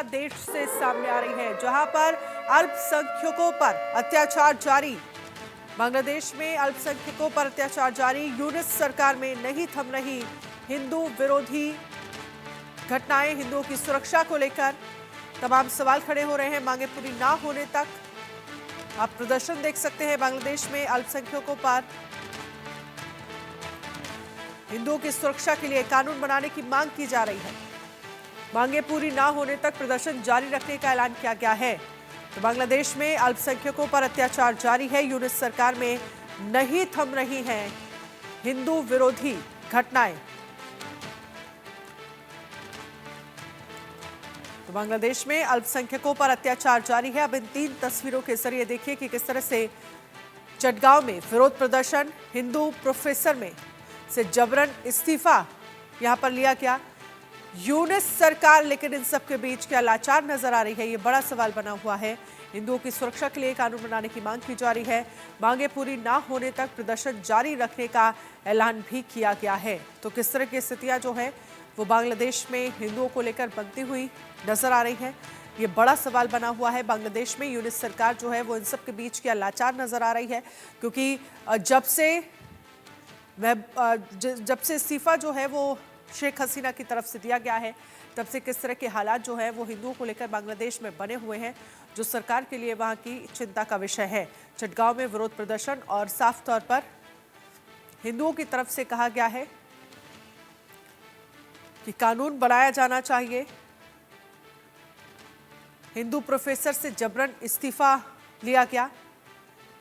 बांग्लादेश से सामने आ रही है, जहां पर अल्पसंख्यकों पर अत्याचार जारी। बांग्लादेश में अल्पसंख्यकों पर अत्याचार जारी। यूनिस सरकार में नहीं थम रही हिंदू विरोधी घटनाएं। हिंदुओं की सुरक्षा को लेकर तमाम सवाल खड़े हो रहे हैं। मांगे पूरी ना होने तक आप प्रदर्शन देख सकते हैं। बांग्लादेश में अल्पसंख्यकों पर हिंदुओं की सुरक्षा के लिए कानून बनाने की मांग की जा रही है। मांगे पूरी ना होने तक प्रदर्शन जारी रखने का ऐलान किया गया है। तो बांग्लादेश में अल्पसंख्यकों पर अत्याचार जारी है। यूनिस सरकार में नहीं थम रही हैं हिंदू विरोधी घटनाएं। तो बांग्लादेश में अल्पसंख्यकों पर अत्याचार जारी है। अब इन 3 तस्वीरों के जरिए देखिए कि किस तरह से चटगांव में विरोध प्रदर्शन, हिंदू प्रोफेसर में से जबरन इस्तीफा यहां पर लिया गया। यूनिस सरकार लेकिन इन सब के बीच क्या लाचार नजर आ रही है, ये बड़ा सवाल बना हुआ है। हिंदुओं की सुरक्षा के लिए कानून बनाने की मांग की जा रही है। मांगे पूरी ना होने तक प्रदर्शन जारी रखने का ऐलान भी किया गया है। तो किस तरह की स्थितियां जो है वो बांग्लादेश में हिंदुओं को लेकर बनती हुई नजर आ रही है, ये बड़ा सवाल बना हुआ है। बांग्लादेश में यूनिस सरकार जो है वो इन सब के बीच क्या लाचार नजर आ रही है, क्योंकि जब से इस्तीफा जो है वो शेख हसीना की तरफ से दिया गया है, तब से किस तरह के हालात जो है वो हिंदुओं को लेकर बांग्लादेश में बने हुए हैं, जो सरकार के लिए वहां की चिंता का विषय है। चटगांव में विरोध प्रदर्शन और साफ तौर पर हिंदुओं की तरफ से कहा गया है कि कानून बनाया जाना चाहिए। हिंदू प्रोफेसर से जबरन इस्तीफा लिया गया।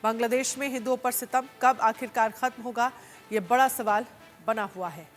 बांग्लादेश में हिंदुओं पर सितम कब आखिरकार खत्म होगा, ये बड़ा सवाल बना हुआ है।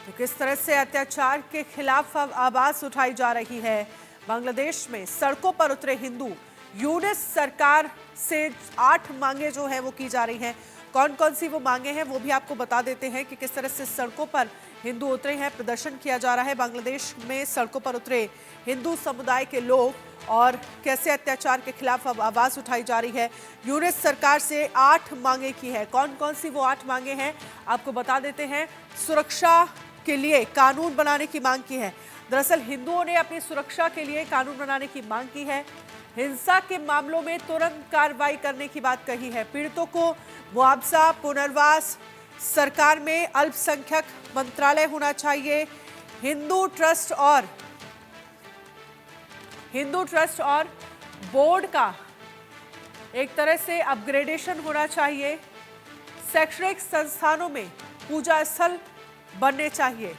तो किस तरह से अत्याचार के खिलाफ अब आवाज उठाई जा रही है। बांग्लादेश में सड़कों पर उतरे हिंदू। यूनिस सरकार से 8 मांगे जो है वो की जा रही हैं। कौन कौन सी वो मांगे हैं वो भी आपको बता देते हैं कि किस तरह से सड़कों पर हिंदू उतरे हैं, प्रदर्शन किया जा रहा है। बांग्लादेश में सड़कों पर उतरे हिंदू समुदाय के लोग और कैसे अत्याचार के खिलाफ अब आवाज उठाई जा रही है। यूनिस सरकार से 8 मांगे की है। कौन कौन सी वो 8 मांगे हैं आपको बता देते हैं। सुरक्षा के लिए कानून बनाने की मांग की है। दरअसल हिंदुओं ने अपनी सुरक्षा के लिए कानून बनाने की मांग की है। हिंसा के मामलों में तुरंत कार्रवाई करने की बात कही है। पीड़ितों को मुआवजा, पुनर्वास, सरकार में अल्पसंख्यक मंत्रालय होना चाहिए। हिंदू ट्रस्ट और बोर्ड का एक तरह से अपग्रेडेशन होना चाहिए। शैक्षणिक संस्थानों में पूजा स्थल बनने चाहिए।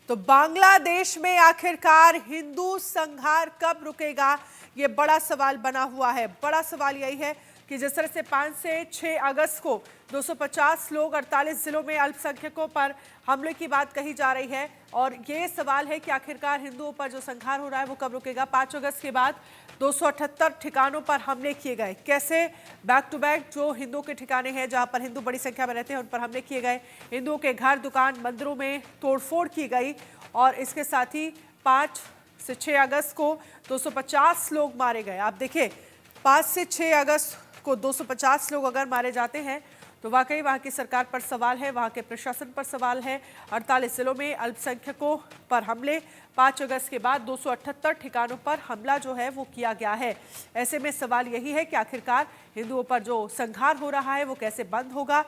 तो बांग्लादेश में आखिरकार हिंदू संहार कब रुकेगा, ये बड़ा सवाल बना हुआ है। बड़ा सवाल यही है कि जिस तरह से 5 से 6 अगस्त को 250 लोग 48 जिलों में अल्पसंख्यकों पर हमले की बात कही जा रही है, और ये सवाल है कि आखिरकार हिंदुओं पर जो संहार हो रहा है वो कब रुकेगा। 5 अगस्त के बाद 278 ठिकानों पर हमले किए गए। कैसे बैक टू बैक जो हिंदुओं के ठिकाने हैं जहां पर हिंदू बड़ी संख्या में रहते हैं उन पर हमले किए गए। हिंदुओं के घर, दुकान, मंदिरों में तोड़फोड़ की गई, और इसके साथ ही 5 से 6 अगस्त को 250 लोग मारे गए। आप देखिए 5 से 6 अगस्त को 250 लोग अगर मारे जाते हैं तो वाकई वहाँ की सरकार पर सवाल है, वहाँ के प्रशासन पर सवाल है। 48 जिलों में अल्पसंख्यकों पर हमले, 5 अगस्त के बाद 278 ठिकानों पर हमला जो है वो किया गया है। ऐसे में सवाल यही है कि आखिरकार हिंदुओं पर जो संहार हो रहा है वो कैसे बंद होगा।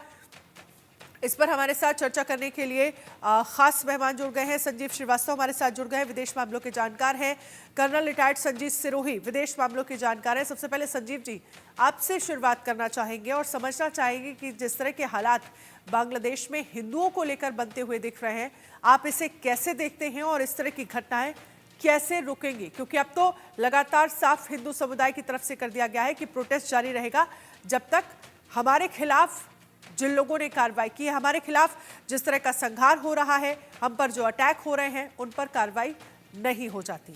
इस पर हमारे साथ चर्चा करने के लिए खास मेहमान जुड़ गए हैं। संजीव श्रीवास्तव हमारे साथ जुड़ गए हैं, विदेश मामलों के जानकार हैं। कर्नल रिटायर्ड संजीव सिरोही विदेश मामलों के जानकार हैं। सबसे पहले संजीव जी, आपसे शुरुआत करना चाहेंगे और समझना चाहेंगे कि जिस तरह के हालात बांग्लादेश में हिंदुओं को लेकर बनते हुए दिख रहे हैं, आप इसे कैसे देखते हैं और इस तरह की घटनाएं कैसे रुकेंगी? क्योंकि अब तो लगातार साफ हिंदू समुदाय की तरफ से कर दिया गया है कि प्रोटेस्ट जारी रहेगा जब तक हमारे खिलाफ जिन लोगों ने कार्रवाई की है, हमारे खिलाफ जिस तरह का संघार हो रहा है, हम पर जो अटैक हो रहे हैं, उन पर कार्रवाई नहीं हो जाती।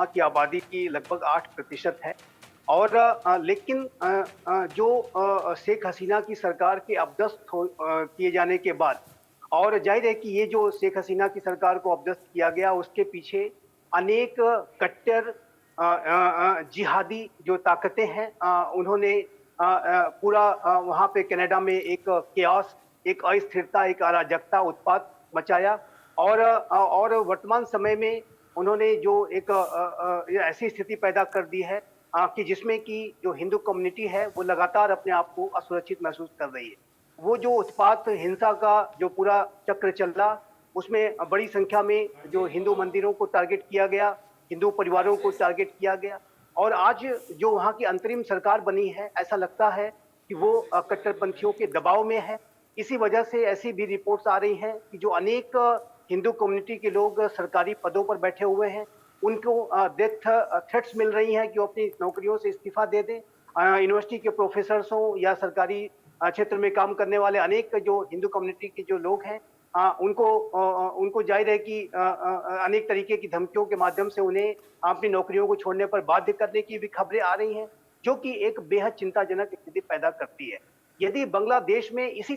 वहाँ की आबादी की लगभग 8% है। और लेकिन जो शेख हसीना की सरकार के किए जाने के बाद, और जाहिर है कि ये जो शेख हसीना की सरकार को अपदस्थ किया गया, उसके पीछे अनेक कट्टर जिहादी जो ताकतें हैं, उन्होंने पूरा वहाँ पे कनाडा में एक केओस, एक अस्थिरता, एक अराजकता, उत्पात मचाया। और वर्तमान समय में उन्होंने जो एक ऐसी स्थिति पैदा कर दी है कि जिसमें कि जो हिंदू कम्युनिटी है वो लगातार अपने आप को असुरक्षित महसूस कर रही है। वो जो उत्पात हिंसा का जो पूरा चक्र चल रहा, उसमें बड़ी संख्या में जो हिंदू मंदिरों को टारगेट किया गया, हिंदू परिवारों को टारगेट किया गया। और आज जो वहाँ की अंतरिम सरकार बनी है, ऐसा लगता है कि वो कट्टरपंथियों के दबाव में है। इसी वजह से ऐसी भी रिपोर्ट्स आ रही हैं कि जो अनेक हिंदू कम्युनिटी के लोग सरकारी पदों पर बैठे हुए हैं, उनको डेथ थ्रेट्स मिल रही हैं कि वो अपनी नौकरियों से इस्तीफा दे दें। यूनिवर्सिटी के प्रोफेसर्स हों या सरकारी क्षेत्र में काम करने वाले अनेक जो हिंदू कम्युनिटी के जो लोग हैं, उनको जाहिर है कि अनेक तरीके की धमकियों के माध्यम से उन्हें अपनी नौकरियों को छोड़ने पर बाध्य करने की भी खबरें आ रही हैं, जो कि एक बेहद चिंताजनक स्थिति पैदा करती है। यदि बांग्लादेश में इसी